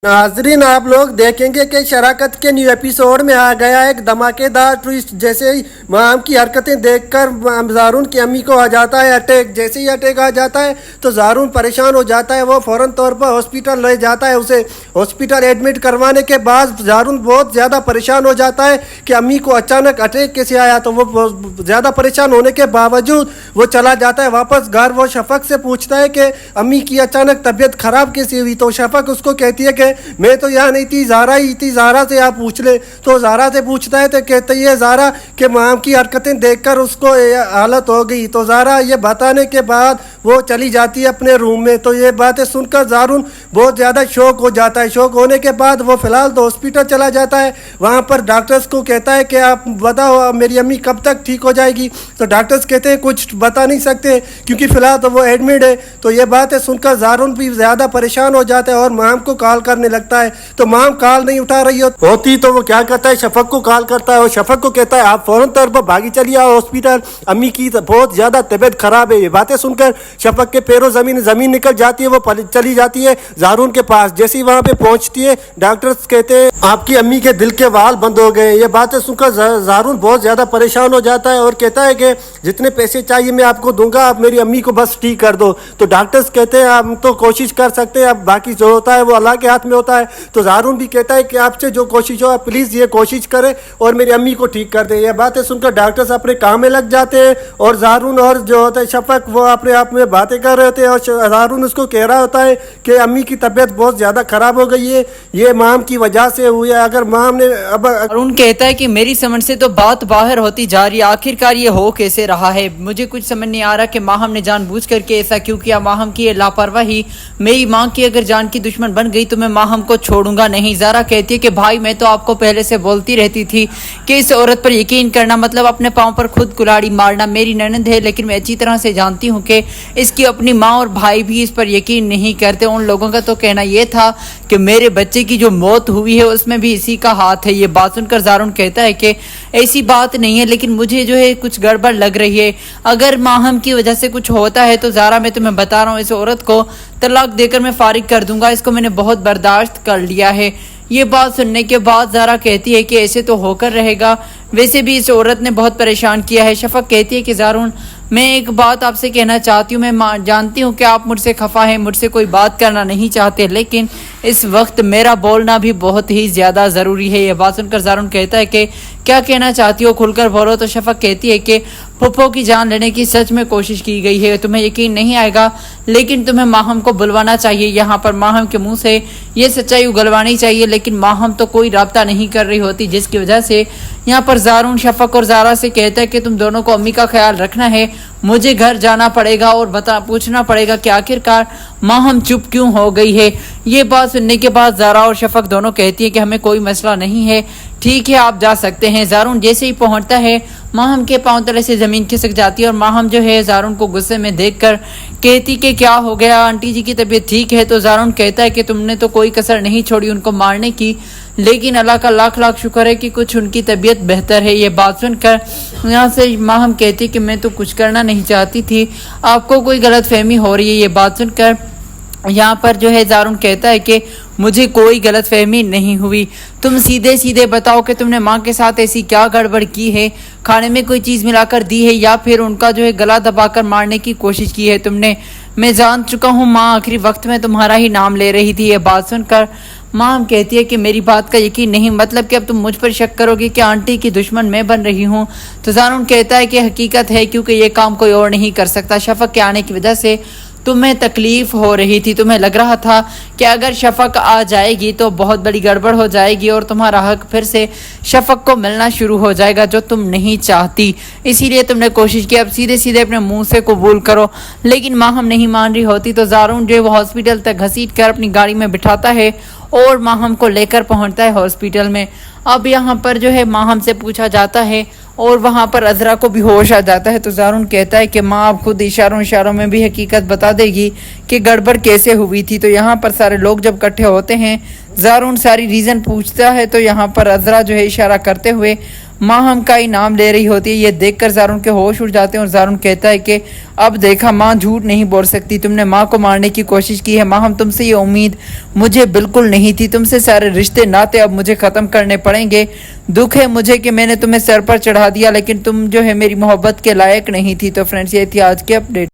नाजरीन, आप लोग देखेंगे कि शराकत के न्यू एपिसोड में आ गया एक धमाकेदार ट्विस्ट। जैसे ही माम की हरकतें देखकर ज़ारून की अम्मी को आ जाता है अटैक। जैसे ही अटैक आ जाता है तो ज़ारून परेशान हो जाता है। वो फ़ौरन तौर पर हॉस्पिटल ले जाता है। उसे हॉस्पिटल एडमिट करवाने के बाद ज़ारून बहुत ज़्यादा परेशान हो जाता है कि अम्मी को अचानक अटैक कैसे आया। तो वो ज़्यादा परेशान होने के बावजूद वो चला जाता है वापस घर। वो शफक से पूछता है कि अम्मी की अचानक तबीयत ख़राब कैसे हुई। तो शफक उसको कहती है कि मैं तो यहाँ नहीं थी, ज़ारा ही थी, ज़ारा से आप पूछ ले। तो ज़ारा से पूछता है तो कहती है ज़ारा कि माम की हरकतें देखकर उसको हालत हो गई। तो ज़ारा ये बताने के बाद वो चली जाती है अपने रूम में। तो ये बातें सुनकर ज़ारून बहुत ज़्यादा शौक हो जाता है। शौक होने के बाद वो फ़िलहाल तो हॉस्पिटल चला जाता है। वहाँ पर डॉक्टर्स को कहता है कि आप बताओ मेरी अम्मी कब तक ठीक हो जाएगी। तो डॉक्टर्स कहते हैं कुछ बता नहीं सकते क्योंकि फ़िलहाल तो वो एडमिट है। तो ये बातें सुनकर ज़ारून भी ज़्यादा परेशान हो जाता है और माम को कॉल करने लगता है। तो माम कॉल नहीं उठा रही होती तो वो क्या करता है, शफक को कॉल करता है और शफक को कहता है आप फौरन तौर पर भागी चलिए आओ हॉस्पिटल, अम्मी की बहुत ज़्यादा तबीयत खराब है। ये बातें सुनकर शफक के पैरों ज़मीन निकल जाती है। वो चली जाती है ज़ारून के पास। जैसे ही वहाँ पे पहुँचती है डॉक्टर्स कहते हैं आपकी अम्मी के दिल के वाल बंद हो गए। ये बातें सुनकर ज़ारून बहुत ज़्यादा परेशान हो जाता है और कहता है कि जितने पैसे चाहिए मैं आपको दूंगा, आप मेरी अम्मी को बस ठीक कर दो। तो डॉक्टर्स कहते हैं हम तो कोशिश कर सकते हैं, अब बाकी जो होता है वो अल्लाह के हाथ में होता है। तो ज़ारून भी कहता है कि आपसे जो कोशिश हो आप प्लीज़ ये कोशिश करें और मेरी अम्मी को ठीक कर दें। ये बातें सुनकर डॉक्टर्स अपने काम में लग जाते हैं और ज़ारून और जो होता है शफक वो अपने आप में बातें कर रहे होते हैं और ज़ारून उसको कह रहा होता है कि अम्मी की तबीयत बहुत ज़्यादा ख़राब हो गई है, ये माम की वजह से हुई है। अगर माम ने अब अरुण कहता है कि मेरी समझ से तो बात बाहर होती जा रही है, आखिरकार ये हो कैसे रहा है। मुझे कुछ समझ नहीं आ रहा कि माहम ने जानबूझ करके ऐसा क्यों किया। माहम की ये लापरवाही मेरी माँ की अगर जान की दुश्मन बन गई तो मैं माहम को छोड़ूंगा नहीं। ज़ारा कहती है कि भाई मैं तो आपको पहले से बोलती रहती थी कि इस औरत पर यकीन करना मतलब अपने पाँव पर खुद कुल्हाड़ी मारना। मेरी ननद है लेकिन मैं अच्छी तरह से जानती हूँ कि इसकी अपनी माँ और भाई भी इस पर यकीन नहीं करते। उन लोगों का तो कहना यह था कि मेरे बच्चे की जो मौत हुई है उसमें भी इसी का हाथ है। ये बात सुनकर ज़ारून कहता है कि ऐसी बात नहीं है, लेकिन मुझे जो है कुछ गड़बड़ लग रही है। अगर माहम की वजह से कुछ होता है तो ज़ारा मैं तुम्हें बता रहा हूँ इस औरत को तलाक देकर मैं फारिग कर दूंगा। इसको मैंने बहुत बर्दाश्त कर लिया है। ये बात सुनने के बाद ज़ारा कहती है कि ऐसे तो होकर रहेगा, वैसे भी इस औरत ने बहुत परेशान किया है। शफक कहती है कि ज़ारून मैं एक बात आपसे कहना चाहती हूँ, मैं जानती हूँ कि आप मुझसे खफा हैं, मुझसे कोई बात करना नहीं चाहते, लेकिन इस वक्त मेरा बोलना भी बहुत ही ज़्यादा ज़रूरी है। ये बात सुनकर ज़ारून कहता है कि क्या कहना चाहती हो, खुलकर बोलो। तो शफक कहती है कि पप्पो की जान लेने की सच में कोशिश की गई है, तुम्हें यकीन नहीं आएगा लेकिन तुम्हें माहम को बुलवाना चाहिए। यहाँ पर माहम के मुंह से ये सच्चाई उगलवानी चाहिए, लेकिन माहम तो कोई राब्ता नहीं कर रही होती, जिसकी वजह से यहाँ पर ज़ारून शफक और ज़ारा से कहता है कि तुम दोनों को अम्मी का ख्याल रखना है, मुझे घर जाना पड़ेगा और पूछना पड़ेगा कि आखिरकार माहम चुप क्यों हो गई है। ये बात सुनने के बाद ज़ारा और शफक दोनों कहती है कि हमें कोई मसला नहीं है, ठीक है आप जा सकते हैं। ज़ारून जैसे ही पहुंचता है माहम के पांव तले से ज़मीन खिसक जाती है और माहम जो है ज़ारून को गुस्से में देखकर कहती कि क्या हो गया, आंटी जी की तबीयत ठीक है। तो ज़ारून कहता है कि तुमने तो कोई कसर नहीं छोड़ी उनको मारने की, लेकिन अल्लाह का लाख लाख शुक्र है कि कुछ उनकी तबीयत बेहतर है। ये बात सुनकर यहाँ से माहम कहती कि मैं तो कुछ करना नहीं चाहती थी, आपको कोई गलत फहमी हो रही है। ये बात सुनकर यहाँ पर जो है ज़ारून कहता है कि मुझे कोई गलत फहमी नहीं हुई, तुम सीधे सीधे बताओ कि तुमने माँ के साथ ऐसी क्या गड़बड़ की है, खाने में कोई चीज़ मिलाकर दी है या फिर उनका जो है गला दबाकर मारने की कोशिश की है तुमने। मैं जान चुका हूँ माँ आखिरी वक्त में तुम्हारा ही नाम ले रही थी। ये बात सुनकर माँ कहती है कि मेरी बात का यकीन नहीं, मतलब कि अब तुम मुझ पर शक करोगे कि आंटी की दुश्मन मैं बन रही हूँ। तो ज़ारून कहता है कि हकीकत है क्योंकि ये काम कोई और नहीं कर सकता। शफक के आने की वजह से तुम्हें तकलीफ हो रही थी, तुम्हें लग रहा था कि अगर शफक आ जाएगी तो बहुत बड़ी गड़बड़ हो जाएगी और तुम्हारा हक फिर से शफक को मिलना शुरू हो जाएगा जो तुम नहीं चाहती, इसीलिए तुमने कोशिश की। अब सीधे सीधे अपने मुंह से कबूल करो। लेकिन माहम नहीं मान रही होती तो ज़ारून जो वो हॉस्पिटल तक घसीट कर अपनी गाड़ी में बिठाता है और माहम को लेकर पहुंचता है हॉस्पिटल में। अब यहाँ पर जो है माहम से पूछा जाता है और वहाँ पर अजरा को भी होश आ जाता है। तो ज़ारून कहता है कि माँ अब खुद इशारों में भी हकीकत बता देगी कि गड़बड़ कैसे हुई थी। तो यहाँ पर सारे लोग जब इकट्ठे होते हैं ज़ारून सारी रीज़न पूछता है तो यहाँ पर अजरा जो है इशारा करते हुए माहम का ही नाम ले रही होती है। ये देखकर ज़ारून के होश उड़ जाते हैं और ज़ारून कहता है कि अब देखा, माँ झूठ नहीं बोल सकती, तुमने माँ को मारने की कोशिश की है। माहम, तुमसे ये उम्मीद मुझे बिल्कुल नहीं थी, तुमसे सारे रिश्ते नाते अब मुझे ख़त्म करने पड़ेंगे। दुख है मुझे कि मैंने तुम्हें सर पर चढ़ा दिया, लेकिन तुम जो है मेरी मोहब्बत के लायक नहीं थी। तो फ्रेंड्स, ये थी आज की अपडेट।